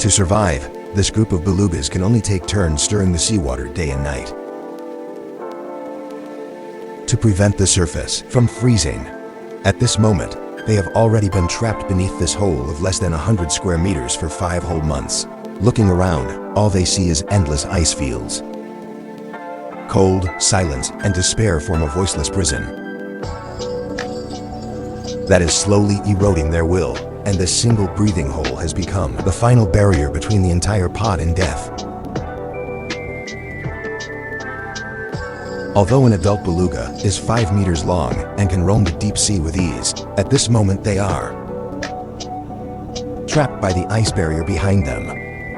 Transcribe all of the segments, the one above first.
To survive, this group of belugas can only take turns stirring the seawater day and night. To prevent the surface from freezing, at this moment, they have already been trapped beneath this hole of less than 100 square meters for 5 whole months. Looking around, all they see is endless ice fields. Cold, silence, and despair form a voiceless prison that is slowly eroding their will, and this single breathing hole has become the final barrier between the entire pod and death. Although an adult beluga is 5 meters long and can roam the deep sea with ease, at this moment they are trapped by the ice barrier behind them.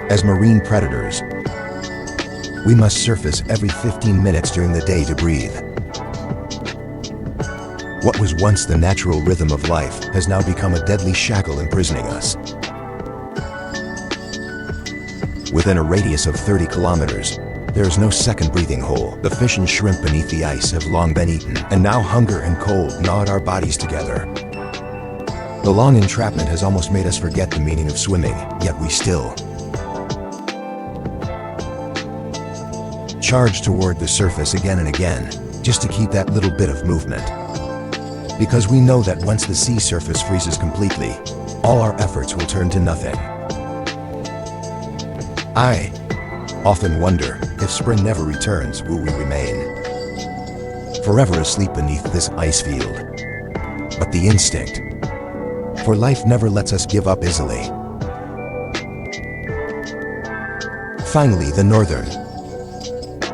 As marine predators, we must surface every 15 minutes during the day to breathe. What was once the natural rhythm of life has now become a deadly shackle imprisoning us. Within a radius of 30 kilometers, there is no second breathing hole. The fish and shrimp beneath the ice have long been eaten, and now hunger and cold gnaw at our bodies together. The long entrapment has almost made us forget the meaning of swimming, yet we still charge toward the surface again and again, just to keep that little bit of movement. Because we know that once the sea surface freezes completely, all our efforts will turn to nothing. I often wonder, if spring never returns, will we remain forever asleep beneath this ice field? But the instinct for life never lets us give up easily. Finally, the northern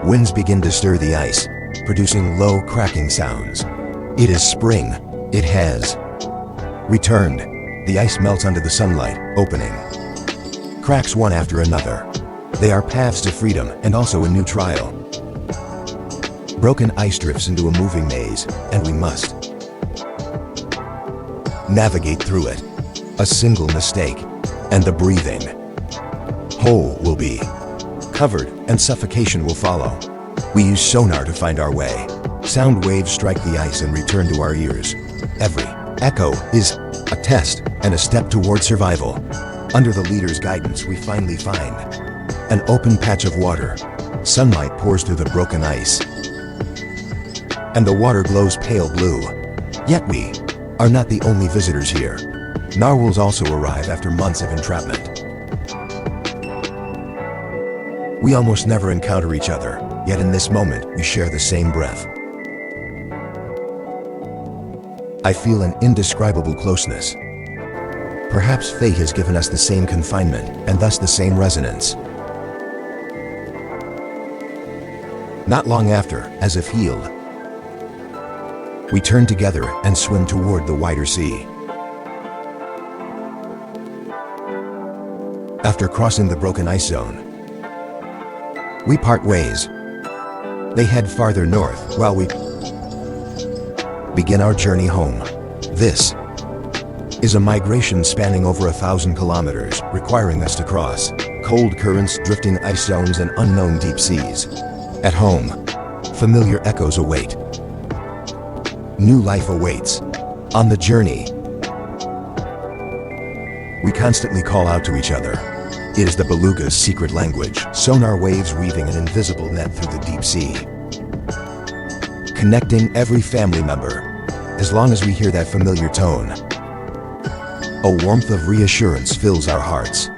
winds begin to stir the ice, producing low cracking sounds. It is spring. It has returned. The ice melts under the sunlight, opening cracks one after another. They are paths to freedom and also a new trial. Broken ice drifts into a moving maze, and we must navigate through it. A single mistake, and the breathing hole will be covered, and suffocation will follow. We use sonar to find our way. Sound waves strike the ice and return to our ears. Every echo is a test and a step toward survival. Under the leader's guidance, we finally find an open patch of water. Sunlight pours through the broken ice, and the water glows pale blue. Yet we are not the only visitors here. Narwhals also arrive after months of entrapment. We almost never encounter each other, yet in this moment we share the same breath. I feel an indescribable closeness. Perhaps fate has given us the same confinement and thus the same resonance. Not long after, as if healed, we turn together and swim toward the wider sea. After crossing the broken ice zone, we part ways. They head farther north while we begin our journey home. This is a migration spanning over 1,000 kilometers, requiring us to cross cold currents, drifting ice zones, and unknown deep seas. At home, familiar echoes await. New life awaits. On the journey, we constantly call out to each other. It is the beluga's secret language, sonar waves weaving an invisible net through the deep sea, connecting every family member. As long as we hear that familiar tone, a warmth of reassurance fills our hearts.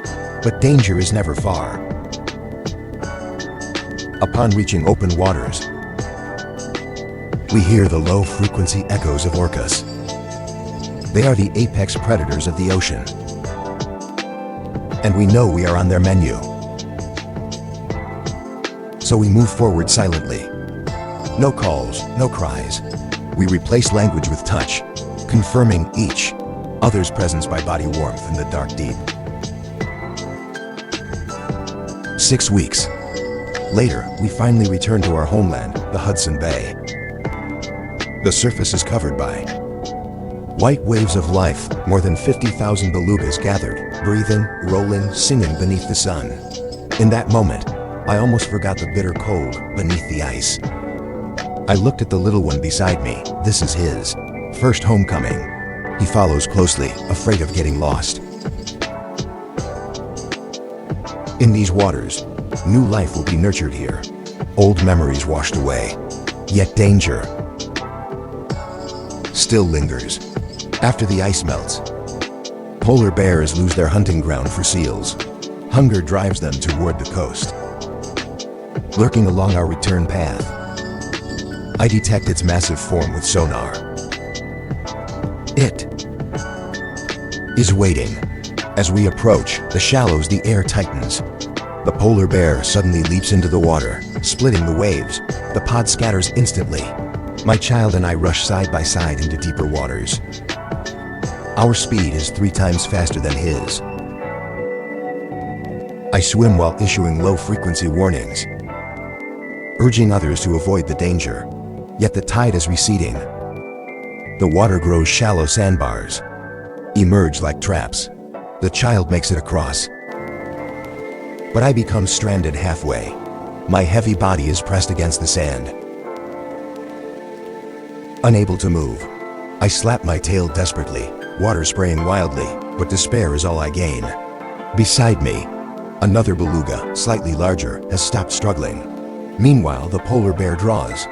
But danger is never far. Upon reaching open waters, we hear the low-frequency echoes of orcas. They are the apex predators of the ocean, and we know we are on their menu. So we move forward silently. No calls, no cries. We replace language with touch, confirming each other's presence by body warmth in the dark deep. 6 weeks later, we finally return to our homeland, the Hudson Bay. The surface is covered by white waves of life, more than 50,000 belugas gathered, breathing, rolling, singing beneath the sun. In that moment, I almost forgot the bitter cold beneath the ice. I looked at the little one beside me. This is his first homecoming. He follows closely, afraid of getting lost. In these waters, new life will be nurtured here. Old memories washed away. Yet danger still lingers. After the ice melts, polar bears lose their hunting ground for seals. Hunger drives them toward the coast. Lurking along our return path, I detect its massive form with sonar. It is waiting. As we approach the shallows, the air tightens. The polar bear suddenly leaps into the water, splitting the waves. The pod scatters instantly. My child and I rush side by side into deeper waters. Our speed is 3 times faster than his. I swim while issuing low-frequency warnings, urging others to avoid the danger. Yet the tide is receding. The water grows shallow. Sandbars emerge like traps. The child makes it across, but I become stranded halfway. My heavy body is pressed against the sand. Unable to move, I slap my tail desperately, water spraying wildly, but despair is all I gain. Beside me, another beluga, slightly larger, has stopped struggling. Meanwhile, the polar bear draws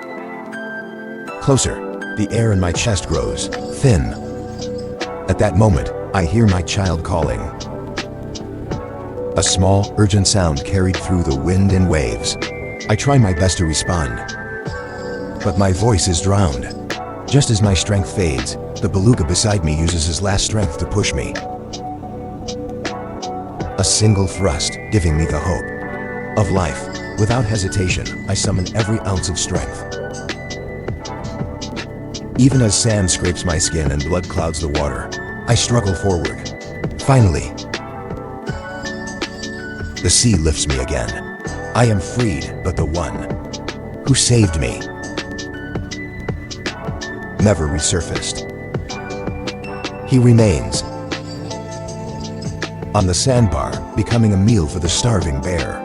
closer. The air in my chest grows thin. At that moment, I hear my child calling. A small, urgent sound carried through the wind and waves. I try my best to respond, but my voice is drowned. Just as my strength fades, the beluga beside me uses his last strength to push me. A single thrust, giving me the hope of life. Without hesitation, I summon every ounce of strength. Even as sand scrapes my skin and blood clouds the water, I struggle forward. Finally, the sea lifts me again. I am freed, but the one who saved me never resurfaced. He remains on the sandbar, becoming a meal for the starving bear.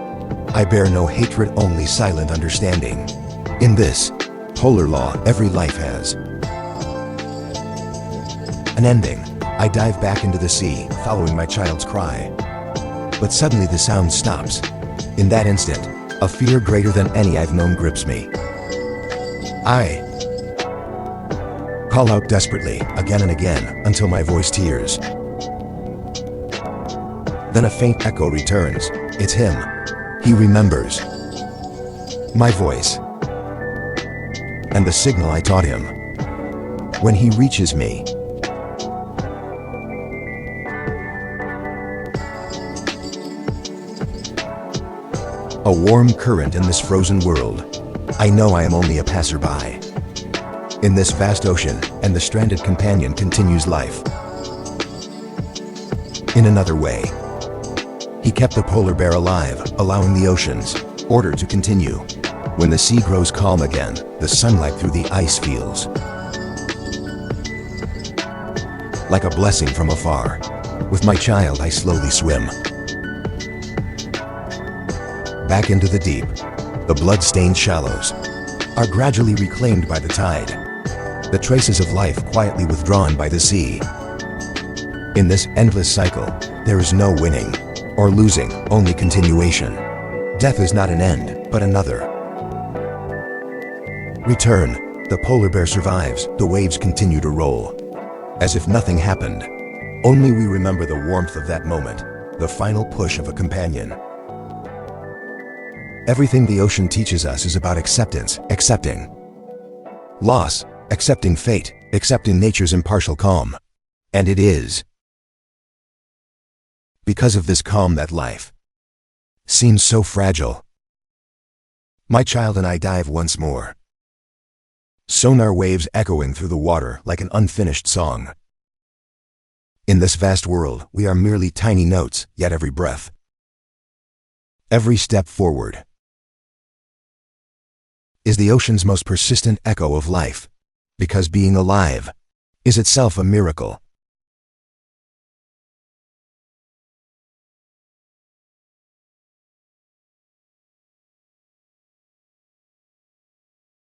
I bear no hatred, only silent understanding. In this polar law, every life has an ending. I dive back into the sea, following my child's cry. But suddenly the sound stops. In that instant, a fear greater than any I've known grips me. I call out desperately, again and again, until my voice tears. Then a faint echo returns. It's him. He remembers my voice and the signal I taught him. When he reaches me, a warm current in this frozen world, I know I am only a passerby. In this vast ocean, and the stranded companion continues life. In another way, he kept the polar bear alive, allowing the ocean's order to continue. When the sea grows calm again, the sunlight through the ice feels like a blessing from afar. With my child, I slowly swim back into the deep. The blood-stained shallows are gradually reclaimed by the tide, the traces of life quietly withdrawn by the sea. In this endless cycle, there is no winning or losing, only continuation. Death is not an end, but another return. The polar bear survives. The waves continue to roll, as if nothing happened. Only we remember the warmth of that moment, the final push of a companion. Everything the ocean teaches us is about acceptance, accepting loss, accepting fate, accepting nature's impartial calm. And it is because of this calm that life seems so fragile. My child and I dive once more. Sonar waves echoing through the water like an unfinished song. In this vast world, we are merely tiny notes, yet every breath, every step forward, is the ocean's most persistent echo of life. Because being alive is itself a miracle.